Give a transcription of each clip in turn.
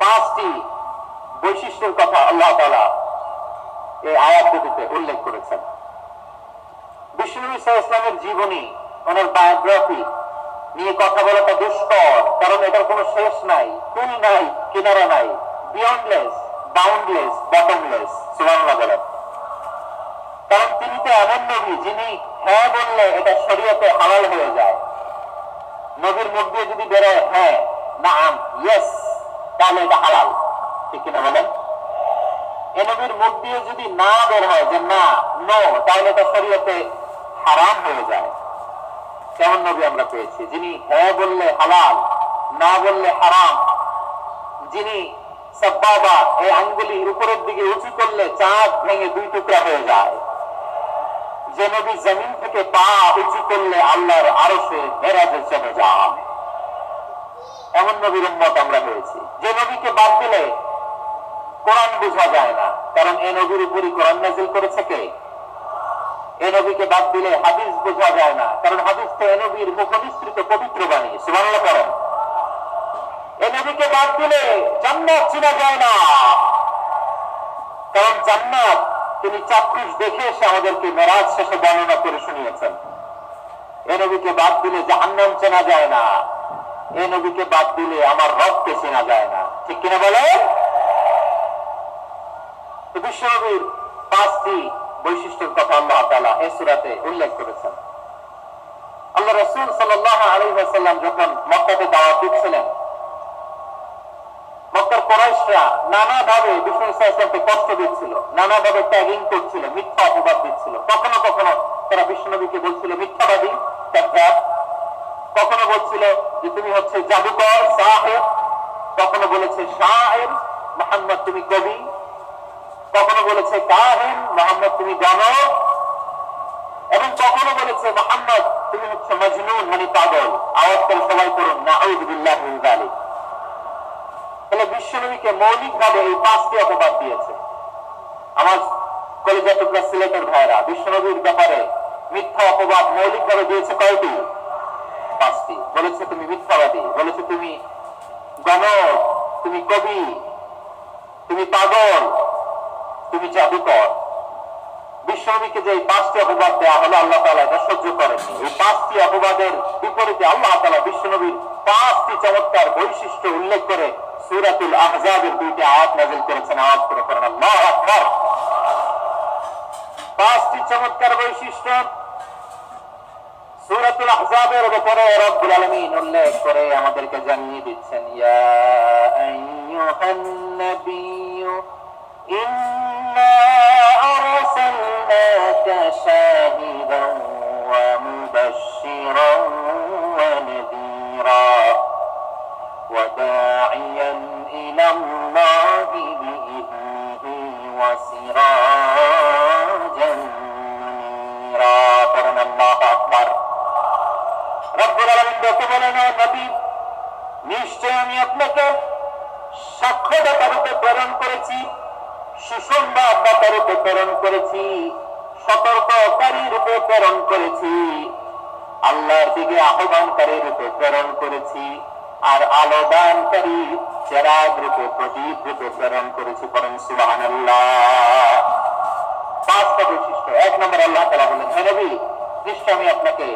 পাঁচটি বৈশিষ্ট্যের কথা আল্লাহ তাআলা এই আয়াত দুটিতে উল্লেখ করেছেন। বিশ্বনবী সাল্লাল্লাহু আলাইহি ওয়াসাল্লামের জীবনী, ওনার বায়োগ্রাফি নিয়ে কথা বলাটা দুষ্কর, কারণ এটার কোনো শেষ নাই, কুল নাই, কিনারা নাই, বিয়ন্ডলেস, বাউন্ডলেস, বটমলেস। সুবহানাল্লাহ বলেন। কারণ তিনি তো এমন নবী যিনি হ্যাঁ বললে এটা শরীয়তে হালাল হয়ে যায়। নবীর মুখ দিয়ে যদি বেরোয় হ্যাঁ, নাম, ইয়েস, তাহলে এটা হালাল, ঠিক কিনা বলেন? এ নবীর মুখ দিয়ে যদি না বের হয় যে না, নো, তাহলে এটা শরীয়তে হারাম হয়ে যায়। কেমন নবী আমরা পেয়েছি যিনি হ্যাঁ বললে হালাল, না বললে হারাম, যিনি সাব্বাবা এই আঙ্গুলি উপরের দিকে উঁচু করলে চাঁদ ভেঙে দুই টুকরা হয়ে যায়, যে নবী জমিন থেকে পা উঁচু করলে আল্লাহর আরশে মেরাজে চলে যায়, এমন নবীর উম্মত আমরা হয়েছি। যে নবীকে বাদ দিলে কোরআন বোঝা যায় না, কারণ এই নবীর উপরই কোরআন নাযিল করেছে কে? এই নবীকে বাদ দিলে হাদিস বোঝা যায় না, কারণ হাদিস তো এই নবীর মুখনিসৃত পবিত্র বাণী। সুবহানাল্লাহ করেন। এই নবীকে বাদ দিলে জান্নাত চেনা যায় না, কারণ জান্নাত তিনি চাক্ষুষ দেখে এসে আমাদেরকে মেরাজ শেষে বর্ণনা করে শুনিয়েছেন। এই নবীকে বাদ দিলে জাহান্নাম চেনা যায় না, এই নবীকে বাদ দিলে আমার রবকে চেনা যায় না, ঠিক কিনা বলে? বিশ্বনবীর পাঁচটি বৈশিষ্ট্যের কথা আল্লাহ তাআলা এই সূরাতে উল্লেখ করেছেন। আল্লাহ রাসূল সাল্লাল্লাহু আলাইহি ওয়াসাল্লাম যখন মক্কাতে দাওয়াত দিচ্ছিলেন, মক্কার কুরাইশরা নানাভাবে বিশ্বনবী সাল্লাল্লাহু আলাইহি ওয়াসাল্লামকে কষ্ট দিচ্ছিল, নানাভাবে ট্যাগিং করছিল, মিথ্যা অপবাদ দিচ্ছিল। কখনো কখনো তারা বিশ্বনবীকে বলছিল মিথ্যাবাদী, কাযযাব, কখনো বলছিল যে তুমি হচ্ছে জাদুকর, সাহির, কখনো বলেছে শায়ের, মুহাম্মদ তুমি কবি, কখনো বলেছে কাহিন, মুহাম্মদ তুমি গণক, এবং কখনো বলেছে মুহাম্মদ তুমি হচ্ছে মজনুন, মানে পাগল। আওয়াজ করে সবাই করুন নাউযু বিল্লাহি মিন যালিক। তাহলে বিশ্বনবীকে মৌলিকভাবে এই পাঁচটি অপবাদ দিয়েছে। আমার কলেজের টুকরা সিলেটের ভাইরা, বিশ্বনবীর ব্যাপারে মিথ্যা অপবাদ মৌলিকভাবে দিয়েছে কয়টি? পাঁচটি। বলেছে তুমি মিথ্যাবাদী, বলেছে তুমি গণক, তুমি কবি, তুমি পাগল, তুমি জাদুকর। বিশ্বনবীকে যে এই পাঁচটি অপবাদ দেওয়া হলো, আল্লাহ তাআলা এটা সহ্য করেননি। এই পাঁচটি অপবাদের বিপরীতে আল্লাহ তাআলা বিশ্বনবীর পাঁচটি চমৎকার বৈশিষ্ট্য উল্লেখ করে সূরাতুল আহজাবের দুইটি আয়াত নাযিল করেছেন। আওয়াজ করে পড়েন আল্লাহু আকবার। পাঁচটি চমৎকার বৈশিষ্ট্য সূরাতুল আহজাবের ব্যাপারে রব্বুল আলামিন উল্লেখ করে আমাদেরকে জানিয়ে দিচ্ছেন, ইয়া আইয়ুহান নাবিয়্যু ইন্না আরসালনাকা শাহিদান ওয়া মুবাশশিরান ওয়া নাযীরা ওয়া দা'iয়ান ইলা আল্লাহি বিইذনিহি ওয়া সিরাজান মুনীরা। পড়েন আল্লাহু আকবার। রব্বুল আলামিন বলতে বলেন, নবী, নিশ্চয় আমি আপনাকে সাক্ষ্যদাতা রূপে প্রেরণ করেছি, সুসংবাদদাতা রূপে প্রেরণ করেছি, সতর্ককারী রূপে প্রেরণ করেছি, আল্লাহর দিকে আহ্বানকারী রূপে প্রেরণ করেছি, আর আলো দানকারী চেরাগ রূপে, প্রদীপ রূপে প্রেরণ করেছি। পড়েন সুবহানাল্লাহ। পাঁচটা বৈশিষ্ট্য। এক নম্বর, আল্লাহ তাআলা বলেন, হে নবী, নিশ্চয় আমি আপনাকে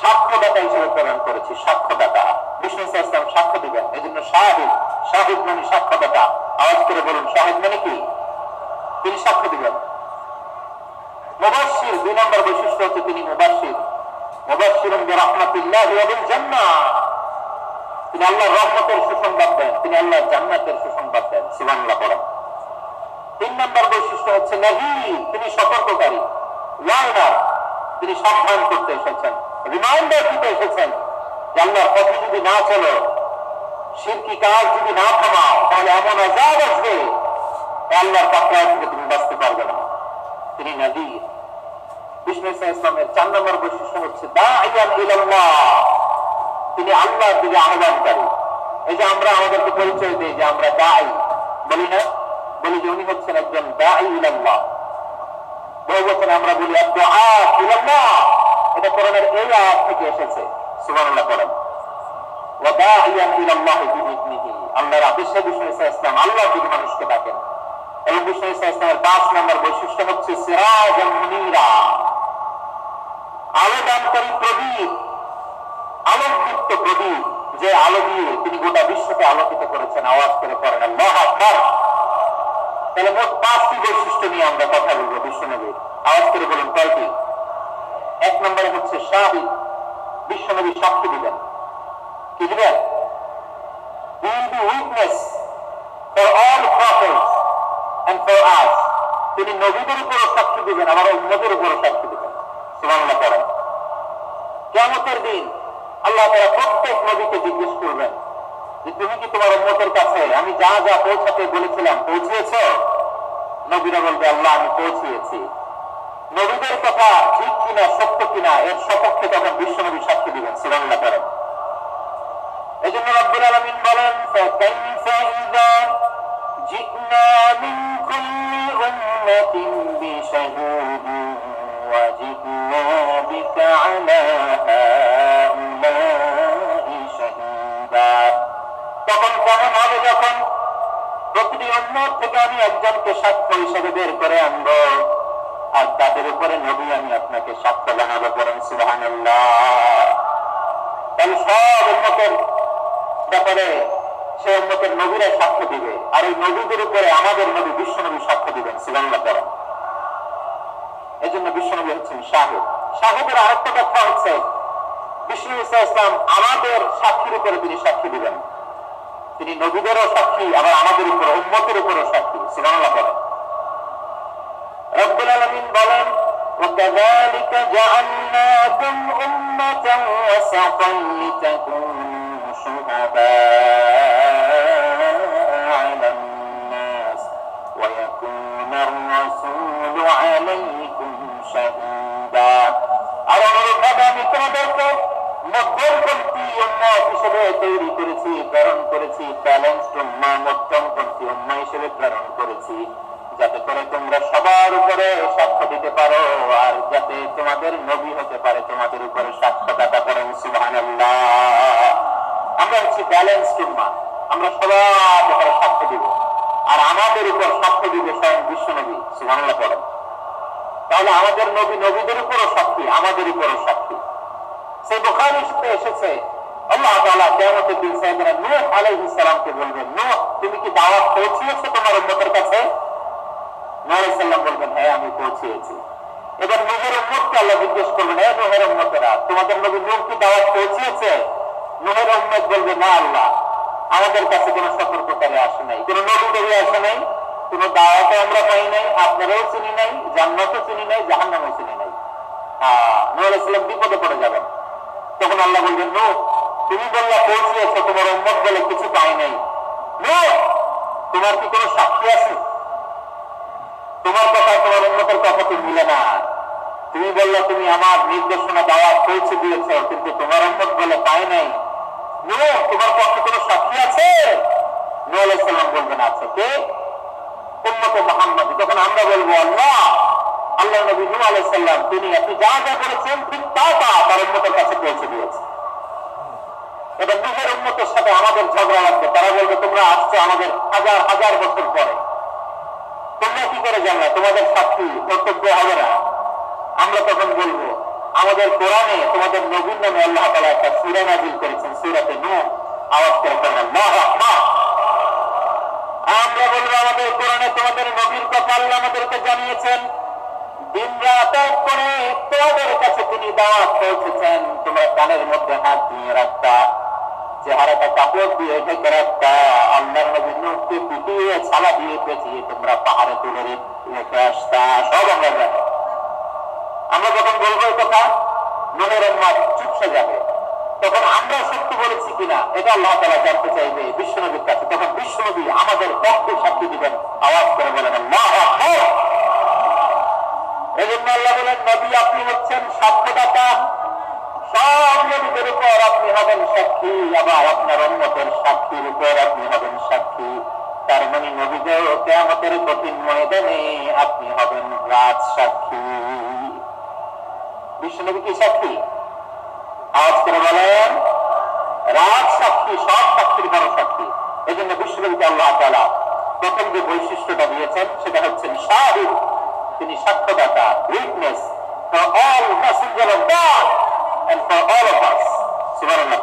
সাক্ষ্যদাতা হিসেবে প্রেরণ করেছি। সাক্ষ্যদাতা, বিষ্ণু সাল্লাল্লাহু আলাইহি ওয়াসাল্লাম সাক্ষ্য দিবেন, এজন্য শাহিদ। শাহিদ মানে সাক্ষ্যদাতা। আওয়াজ করে বলুন, শাহিদ মানে কি? তিনি সাক্ষ্য দিবেন। মুবাশশির, দুই নম্বর বৈশিষ্ট্য হচ্ছে তিনি মুবাশশির। মুবাশশিরুন বিরাহমাতিল্লাহি ওয়া বিল জান্নাহ, তিনি আল্লাহর রহমতের সুসংবাদ দেন, তিনি আল্লাহর জান্নাতের সুসংবাদ দেন। সুবহানাল্লাহ পড়েন। তিন নম্বর বৈশিষ্ট্য হচ্ছে নাযীর, তিনি সতর্ককারী। ওয়ার্নার, তিনি সাবধান করতে এসেছেন, রিমাইন্ডার দিতে এসেছেন যে আল্লাহর পথে যদি না চলো, শিরকি কাজ যদি না থামাও, তাহলে এমন আযাব আসবে আল্লাহর পাকড়াও থেকে তুমি বাঁচতে পারবে না। তিনি নাযীর। বিষ্ণু ইসলামের 4 নম্বর বৈশিষ্ট্য হচ্ছে দাঈয়ান ইলাল্লাহ, তিনি আল্লাহর দিকে আহ্বানকারী। এই যে আমরা আমাদেরকে পরিচয় দিই যে আমরা দাঈ, বলি না? বলি যে উনি হচ্ছেন একজন দাঈ ইলাল্লাহ। বহুবচনে আমরা বলি আদ-দুআ ইলাল্লাহ, এটা কোরআনের এই আয়াত থেকে এসেছে। সুবহানাল্লাহ পড়েন। ওয়া দাঈয়ান ইলাল্লাহি বিইذনিহি, আল্লাহর আদেশে বিষ্ণু ইসলাম আল্লাহর দিকে মানুষকে ডাকেন। এবং বিষ্ণু ইসলামের 5 নম্বর বৈশিষ্ট্য হচ্ছে সিরাজাম মুনীরা, আলোদানকারী প্রদীপ, আলোকযুক্ত প্রদীপ, যে আলো দিয়ে তিনি গোটা বিশ্বকে আলোকিত করেছেন। আওয়াজ করে পড়েন আল্লাহু আকবার। তাহলে মোট 5টি বৈশিষ্ট্য নিয়ে আমরা কথা বলবো বিশ্বনবীর। আওয়াজ করে বলুন কয়টি? 1 নম্বরে হচ্ছে শাহিদ, বিশ্বনবী সাক্ষী দিবেন। কি দিবেন? He will be witness for all prophets and for us. তিনি নবীদের উপরও সাক্ষী দিবেন, আবার উম্মতের উপরও সাক্ষী দিবেন। সুবহানাল্লাহ পড়েন। কিয়ামতের দিন আল্লাহ তাআলা প্রত্যেক নবীকে জিজ্ঞেস করবেন যে তুমি কি তোমার উম্মতের কাছে আমি যা যা পৌঁছাতে বলেছিলাম পৌঁছিয়েছো? নবীরা বলবে আল্লাহ আমি পৌঁছিয়েছি। নবীদের কথা ঠিক কিনা, সত্য কিনা, এর সপক্ষে তখন বিশ্বনবী সাক্ষী দিবেন। সুবহানাল্লাহ পড়েন। এজন্য রব্বুল আলামিন বলেন ফাকাইফা ইযা জি'না মিন কুল্লি উম্মাতিন বিশাহিদিন ওয়া জি'না বিকা আলা হাউলাই শাহীদা। তখন কেমন হবে যখন প্রতিটি উম্মত থেকে আমি একজনকে সাক্ষ্য হিসেবে বের করে আনবো, আর তাদের উপরে নবী আমি আপনাকে সাক্ষ্য জানাবো। পড়েন সুবহানাল্লাহ। তাহলে সব উম্মতের ব্যাপারে সে উম্মতের নবীরা সাক্ষ্য দিবে, আর এই নবীদের উপরে আমাদের নবী বিশ্বনবী সাক্ষ্য দিবেন। সুবহানাল্লাহ পড়েন। এই জন্য বিশ্বনবী হচ্ছেন শাহিদ। শাহিদের আরেকটা ব্যাখ্যা হচ্ছে বিষ্ণু ইসলাম আমাদের সাক্ষীর উপরে তিনি সাক্ষী দিবেন। তিনি নবীদেরও সাক্ষী, আবার আমাদের উপর উম্মতের উপরও সাক্ষী। সুবহানাল্লাহ পড়েন। রব্বুল আলামিন বলেন وَكَذَلِكَ جَعَلْنَاكُمْ أُمَّةً وَسَطًا لِتَكُونُوا شُهَدَاءَ عَلَى النَّاسِ وَيَكُونَ الرَّسُولُ عَلَيْكُمْ شَهِيدًا। আর অনুরূপভাবে আমি তোমাদেরকে মধ্যমপন্থী উম্মত হিসেবে তৈরি করেছি, প্রেরণ করেছি, ব্যালেন্সড উম্মাহ, মধ্যমপন্থী উম্মাহ হিসেবে প্রেরণ করেছি, যাতে করে তোমরা সবার উপরে সাক্ষ্য দিতে পারো, আর যাতে তোমাদের নবী হতে পারে তোমাদের উপরে সাক্ষ্যদাতা। করেন সুবহানাল্লাহ। আমরা হচ্ছি ব্যালেন্সড উম্মাহ, আমরা সবার উপরে সাক্ষ্য দিব, আর আমাদের উপর সাক্ষ্য দিবে স্বয়ং বিশ্বনবী। সুবহানাল্লাহ পড়েন। তাহলে আমাদের নবী নবীদের উপরও সাক্ষী, আমাদের উপরও সাক্ষী। সেই বুখারীতে এসেছে আল্লাহ তাআলা কিয়ামতের দিন সাইয়েদনা নূহ আলাইহিস সালামকে বলবেন, নূহ তুমি কি দাওয়াত পৌঁছিয়েছো তোমার উম্মতের কাছে? নূহ আলাইহিস সালাম বলবেন হ্যাঁ আমি পৌঁছিয়েছি। এবার নূহের উম্মতকে আল্লাহ জিজ্ঞেস করবেন, হে নূহের উম্মতেরা তোমাদের নবী নূহ কি দাওয়াত পৌঁছিয়েছে? নূহের উম্মত বলবে না আল্লাহ, আমাদের কাছে কোনো সতর্ককারী আসে নাই, কোনো নবী আসে নাই, কোনো দাওয়াতও আমরা পাই নাই, আপনারাও চিনি নাই, জান্নাতও চিনি নাই, জাহান্নামও চিনি নাই। নূহ আলাইহিস সালাম বিপদে পড়ে যাবেন। তখন আল্লাহ বলবেন নূহ তুমি বললা পৌঁছিয়েছো, তোমার উম্মত বলে কিছু পাই নাই। নূহ তোমার কি কোনো সাক্ষী আছে? তোমার কথা তোমার উম্মতের কথা তো মিলে না। তুমি বললা তুমি আমার নির্দেশনা দাওয়াত পৌঁছে দিয়েছো, কিন্তু তোমার উম্মত বলে পাই নাই। নূহ তোমার পক্ষে কোনো সাক্ষী আছে? নূহ আলাইহিস সালাম বলবেন আছে। কে? উম্মতে মুহাম্মাদী। তখন আমরা বলবো আল্লাহ নবী নূহ আলাইহিস সালাম তিনি আপনি যা যা করেছেন ঠিক তা তার উম্মতের কাছে পৌঁছে দিয়েছে। এবার নূহের উম্মতের সাথে আমাদের ঝগড়া লাগবে। তারা বলবে তোমরা আসছো আমাদের হাজার হাজার বছর পরে, তোমরা কি করে জানলা? তোমাদের সাক্ষী কর্তব্য হবে না। আমরা তখন বলবো আমাদের কোরআনে তোমাদের নবীর নামে আল্লাহ তাআলা একটা সূরা নাযিল করেছেন, সূরাতে নূহ। আওয়াজ করে পড়েন আল্লাহু আকবার। আমরা বলবো আমাদের কোরআনে তোমাদের নবীর কথা আল্লাহ আমাদেরকে জানিয়েছেন, দিন রাত এক করে তোমাদের কাছে তিনি দাওয়াত পৌঁছেছেন। তোমরা কানের মধ্যে হাত দিয়ে রাখতা, চেহারাটা কাপড় দিয়ে ঢেকে রাখতা, আল্লাহর নবী নূহকে পিটিয়ে ছালা দিয়ে পেঁচিয়ে তোমরা পাহাড়ে তুলে রেখে আসতা। সব আমরা জানি। আমরা যখন বলবো এই কথা নূহের উম্মত চুপসে যাবে। তখন আমরা সত্য বলেছি কিনা এটা আল্লাহ তাআলা জানতে চাইবে বিশ্বনবীর কাছে। তখন বিশ্বনবী আমাদের পক্ষে সাক্ষী দিবেন। আওয়াজ করে বলেন আল্লাহু আকবার। এজন্য আল্লাহ বলেন নবী আপনি হচ্ছেন সাক্ষ্যদাতা, সব নবীদের উপর আপনি হবেন সাক্ষী, আবার আপনার উম্মতের সাক্ষীর উপর আপনি হবেন সাক্ষী। তার মানে নবীদের কিয়ামতের কঠিন ময়দানে আপনি হবেন রাজ সাক্ষী। বিশ্বনবী কি সাক্ষী? আওয়াজ করে বলেন রাজ সাক্ষী, সব সাক্ষীর বড় সাক্ষী। এই জন্য আল্লাহ তাআলা প্রথম যে বৈশিষ্ট্যটা দিয়েছেন সেটা হচ্ছে শাহিদ, তিনি সাক্ষ্যদাতা, witness for all messenger of God and for all of us. সুবহানাল্লাহ।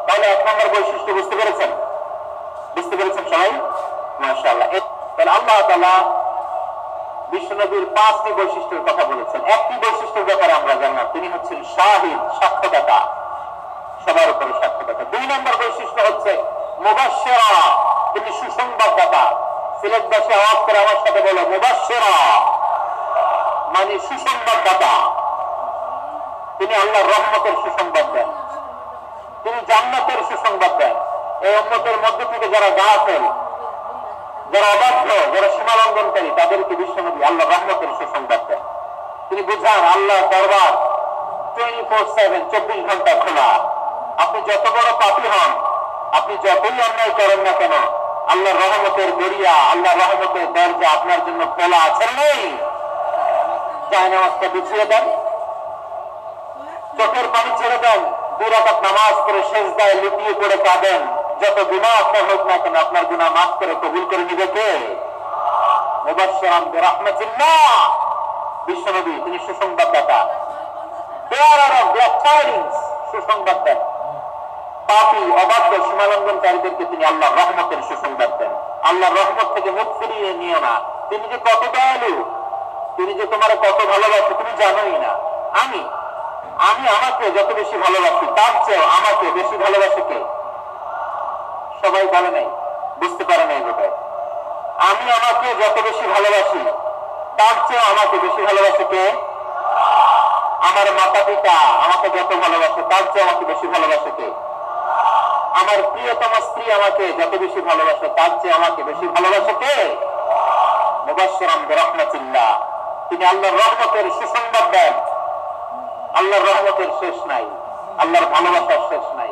তাহলে এক নম্বর বৈশিষ্ট্য বুঝতে পেরেছেন? বুঝতে পেরেছেন সবাই? মাশাআল্লাহ। তাহলে আল্লাহ তাআলা বিশ্বনবীর 5টি বৈশিষ্ট্যের কথা বলেছেন। একটি বৈশিষ্ট্যের ব্যাপারে আমরা জানলাম, তিনি হচ্ছেন শাহিদ, সাক্ষ্যদাতা, সবার উপরে সাক্ষ্যদাতা। 2 নম্বর বৈশিষ্ট্য হচ্ছে মুবাশশিরা, তিনি সুসংবাদদাতা। সিলেটবাসী আওয়াজ করে আমার সাথে বলো, মুবাশশিরা মানে সুসংবাদদাতা। তিনি আল্লাহর রহমতের সুসংবাদ দেন, তিনি জান্নাতের সুসংবাদ দেন। এই উম্মতের মধ্যে থেকে যারা গাফেল, যারা অবাধ্য, যারা সীমালঙ্ঘনকারী, তাদেরকে বিশ্বনবী আল্লাহ রহমতের সুসংবাদ দেন। তিনি বুঝান আল্লাহ দরবার 24/7, 24 ঘন্টা খোলা। আপনি যত বড় পাপী হন, আপনি যতই অন্যায় করেন না কেন, আল্লাহর রহমতের দরিয়া, আল্লাহর রহমতের দরজা আপনার জন্য খোলা আছে। নেই জায়নামাজটা বিছিয়ে দেন, চোখের পানি ছেড়ে দেন, 2 রাকাত নামাজ পড়ে সেজদায় লুটিয়ে পড়ে কাঁদেন। যত গুনাহ আপনার হোক না কেন, আপনার গুনাহ মাফ করে কবুল করে নিবে কে? মুবাশশিরান বিরাহমাতিল্লাহ, বিশ্বনবী তিনি সুসংবাদদাতা। বেয়ারার অফ গ্লাড টাইডিংস, সুসংবাদ দেন। পাপী, অবাধ্য, সীমালঙ্ঘনকারীদেরকে তিনি আল্লাহর রহমতের সুসংবাদ দেন। আল্লাহর রহমত থেকে মুখ ফিরিয়ে নিও না। তিনি যে কত দয়ালু, তিনি যে তোমার কত ভালোবাসে তুমি জানোই না। আমি আমাকে যত বেশি ভালোবাসি, তার চেয়েও আমাকে বেশি ভালোবাসে কে? সবাই বলে নাই, বুঝতে পারে নাই বোধহয়। আমি আমাকে যত বেশি ভালোবাসি, তার চেয়েও আমাকে বেশি ভালোবাসে কে? আমার মাতা পিতা আমাকে যত ভালোবাসে, তার চেয়ে আমাকে বেশি ভালোবাসে কে? আমার প্রিয়তম স্ত্রী আমাকে যত বেশি ভালোবাসে, তার চেয়ে আমাকে বেশি ভালোবাসে কে? মুবাশশিরান বিরাহমাতিল্লাহ, তিনি আল্লাহর রহমতের সুসংবাদ দেন। আল্লাহর রহমতের শেষ নাই, আল্লাহর ভালোবাসার শেষ নাই।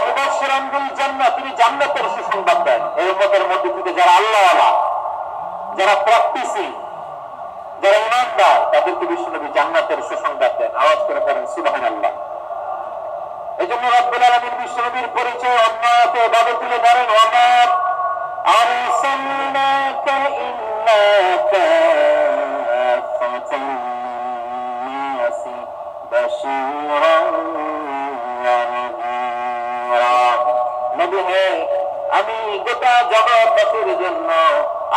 মুবাশশিরান বিল জান্নাহ, তিনি জান্নাতের সুসংবাদ দেন। এই উম্মতের মধ্যে থেকে যারা আল্লাহওয়ালা, যারা প্র্যাকটিসিং, যারা ইমানদার, তাদেরকে বিশ্বনবী জান্নাতের সুসংবাদ দেন। আওয়াজ করে পড়েন সুবহানাল্লাহ। এই জন্য রব্বুল আলামিন বিশ্বনবীর পরিচয় অন্য আয়াতে এভাবে তুলে ধরেন, ওয়া আরসালনাকা ইল্লা কাফাতান লিন-নাসি বাশীরান ওয়া নাযীরা। নবী হে, আমি গোটা জগৎবাসীর জন্য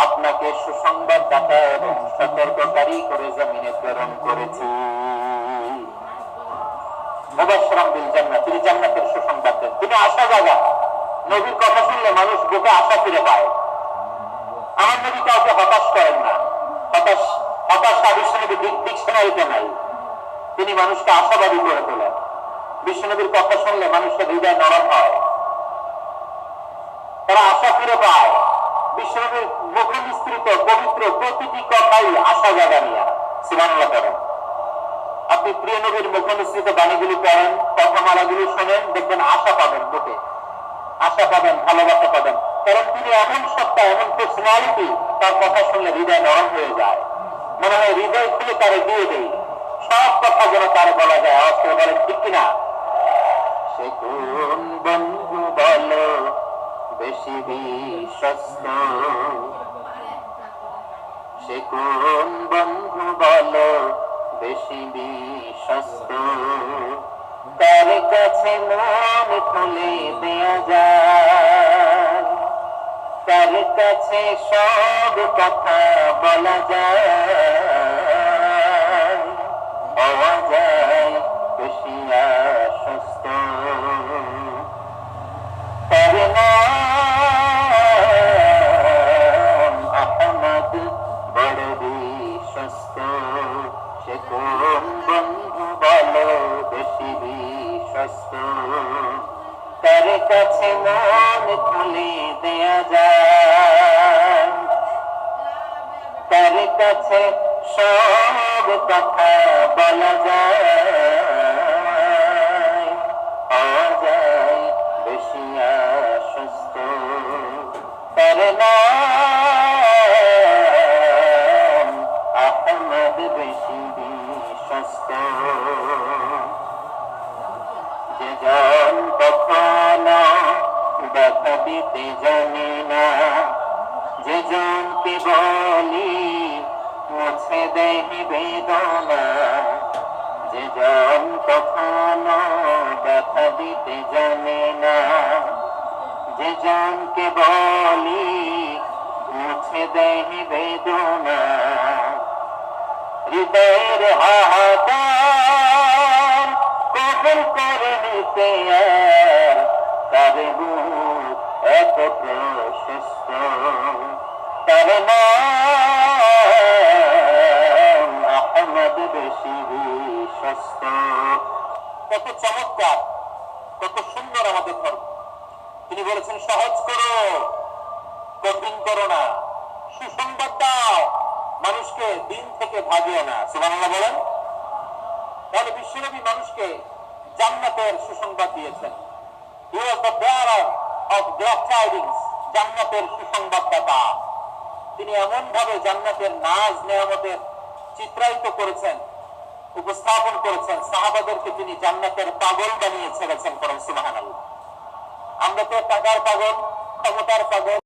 আপনাকে সুসংবাদদাতা এবং সতর্ককারী করে জমিনে প্রেরণ করেছি। মুবাশশিরান বিল জান্নাহ, তিনি জান্নাতের সুসংবাদ দেন। তিনি আশা জাগান। নবীর কথা শুনলে মানুষ বুকে আশা ফিরে পায়। আমার নবী কাউকে হতাশ করেন না। হতাশা বিশ্বনবীর ডিকশনারিতে নাই। তিনি মানুষকে আশাবাদী করে তোলেন। বিশ্বনবীর কথা শুনলে মানুষের হৃদয় নরম হয়, তারা আশা ফিরে পায়। বিশ্বনবীর মুখ নিঃসৃত পবিত্র প্রতিটি কথাই আশা জাগানিয়া। সুবহানাল্লাহ করেন। আপনি প্রিয় নবীর মুখ নিঃসৃত বাণীগুলি পড়েন, কথামালাগুলি শোনেন, দেখবেন আশা পাবেন, বুকে আশা পাবেন, ভালোবাসা পাবেন। কারণ তিনি এমন সত্তা, এমন পার্সোনালিটি, তার কথা শুনলে হৃদয় নরম হয়ে যায়। মনে হয় হৃদয় খুলে তারে দিয়ে দেই, সব কথা যেন তারে বলা যায়। আওয়াজ করে বলেন ঠিক কিনা? সে কোন বন্ধু বলো বেশি বিশ্বস্ত, সে কোন বন্ধু বলো বেশি বিশ্বস্ত, তার কাছে মন খুলে দেয়া যায়, তার কাছে সব কথা বলা যায়, পাওয়া যায় বেশি আশ্বস্ত। তার নাম আহমদ, বড় বিশ্বস্ত। সে কোন বন্ধু বলো বেশি বিশ্বস্ত, তার কাছে মন খুলে দেয়া যায়, তার কাছে সব কথা বলা যায়, পাওয়া যায় বেশি আশ্বস্ত। তার নাম আহমদ, বেশি বিশ্বস্ত। যে জন কখনো দেখা দিতে জানে না, যে জনকে বলি মুছে দেয় বেদনা, যে জন কখনো ব্যথা দিতে জানে না, যে জনকে বলি মুছে দেয় বেদনা, হৃদয়ের হাহাকার কবুল করে নিতে আর তার বুক এত প্রশস্ত, তার নাম আহমদ বেশি বিশ্বস্ত। কত চমৎকার, কত সুন্দর আমাদের ধর্ম। তিনি বলেছেন সহজ করো, কঠিন করো না, সুসংবাদ দাও, মানুষকে দিন থেকে ভাগিও না। সুবহানাল্লাহ বলেন। তাহলে বিশ্বনবী মানুষকে জান্নাতের সুসংবাদ দিয়েছেন। He was the bearer of glad tidings, জান্নাতের সুসংবাদদাতা। তিনি এমন ভাবে জান্নাতের নাজ নেয়ামতের চিত্রায়িত করেছেন, উপস্থাপন করেছেন, সাহাবাদেরকে তিনি জান্নাতের পাগল বানিয়ে ছেড়েছেন। সুবহানাল্লাহ। আমরা তো টাকার পাগল, ক্ষমতার পাগল,